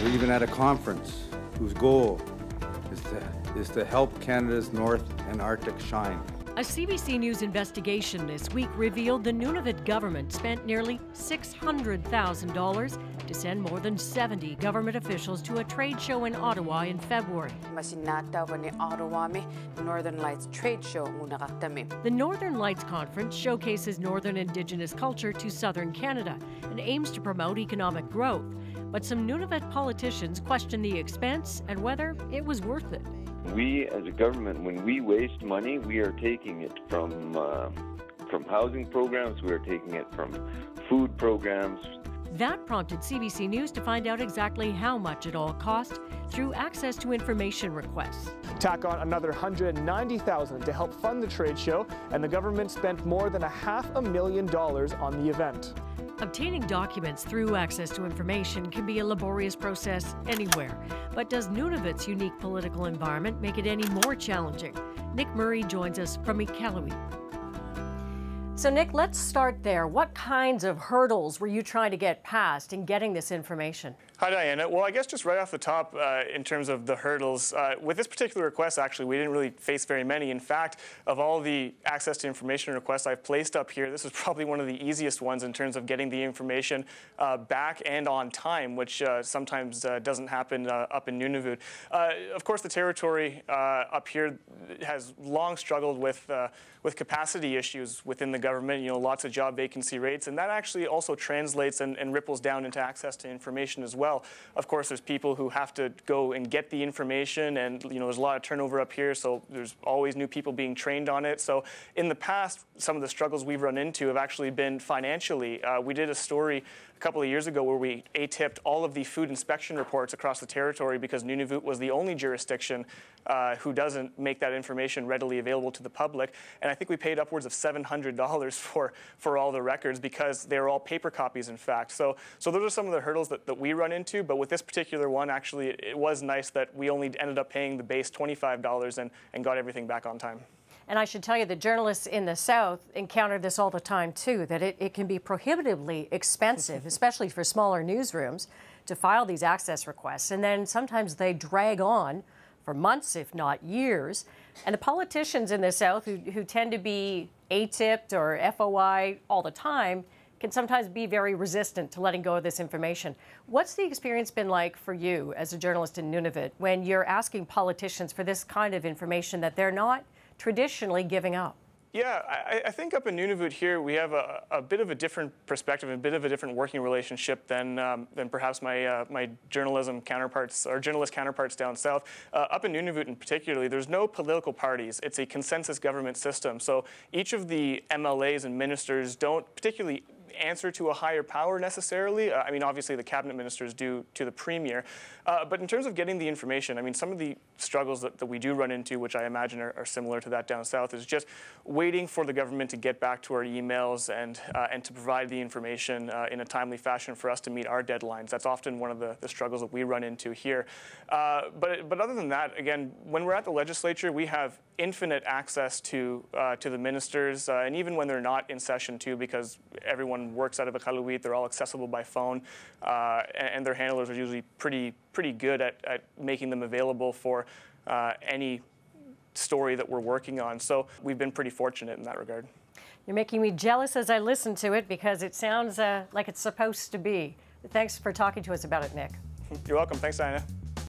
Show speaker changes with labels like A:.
A: or even at a conference whose goal is to help Canada's North and Arctic shine.
B: A CBC News investigation this week revealed the Nunavut government spent nearly $600,000 to send more than 70 government officials to a trade show in Ottawa in February.
C: Northern Lights trade show.
B: The Northern Lights Conference showcases Northern Indigenous culture to Southern Canada and aims to promote economic growth. But some Nunavut politicians question the expense and whether it was worth it.
D: We, as a government, when we waste money, we are taking it from housing programs, we are taking it from food programs.
B: That prompted CBC News to find out exactly how much it all cost through access to information requests.
E: Tack on another $190,000 to help fund the trade show, and the government spent more than $500,000 on the event.
B: Obtaining documents through access to information can be a laborious process anywhere. But does Nunavut's unique political environment make it any more challenging? Nick Murray joins us from Iqaluit. So Nick, let's start there. What kinds of hurdles were you trying to get past in getting this information?
E: Hi, Diana. Well, I guess just right off the top, in terms of the hurdles, with this particular request, actually, we didn't really face very many. In fact, of all the access to information requests I've placed up here, this is probably one of the easiest ones in terms of getting the information back and on time, which sometimes doesn't happen up in Nunavut. Of course, the territory up here has long struggled with capacity issues within the government, lots of job vacancy rates, and that actually also translates and ripples down into access to information as well. Of course, there's people who have to go and get the information, and there's a lot of turnover up here, so there's always new people being trained on it. So in the past, some of the struggles we've run into have actually been financially. We did a story a couple of years ago where we ATIP'd all of the food inspection reports across the territory because Nunavut was the only jurisdiction who doesn't make that information readily available to the public. And I think we paid upwards of $700 for all the records because they were all paper copies, in fact. So those are some of the hurdles that we run into. But with this particular one, actually, it was nice that we only ended up paying the base $25 and got everything back on time.
B: And I should tell you that journalists in the South encounter this all the time, too, that it can be prohibitively expensive, especially for smaller newsrooms, to file these access requests. And then sometimes they drag on for months, if not years. And the politicians in the South who tend to be ATIP'd or FOI all the time can sometimes be very resistant to letting go of this information. What's the experience been like for you as a journalist in Nunavut when you're asking politicians for this kind of information that they're not traditionally giving up?
E: Yeah, I think up in Nunavut here we have a bit of a different perspective, a bit of a different working relationship than perhaps my journalist counterparts down south. Up in Nunavut in particular, there's no political parties. It's a consensus government system. So each of the MLAs and ministers don't particularly answer to a higher power necessarily. I mean, obviously the cabinet ministers do to the premier. But in terms of getting the information, I mean, some of the struggles that we do run into, which I imagine are similar to that down south, is just waiting for the government to get back to our emails and to provide the information in a timely fashion for us to meet our deadlines. That's often one of the struggles that we run into here. But other than that, again, when we're at the legislature, we have infinite access to the ministers, and even when they're not in session too, because everyone works out of Iqaluit, they're all accessible by phone, and their handlers are usually pretty good at making them available for any story that we're working on. So we've been pretty fortunate in that regard.
B: You're making me jealous as I listen to it because it sounds like it's supposed to be. Thanks for talking to us about it, Nick.
E: You're welcome. Thanks, Diana.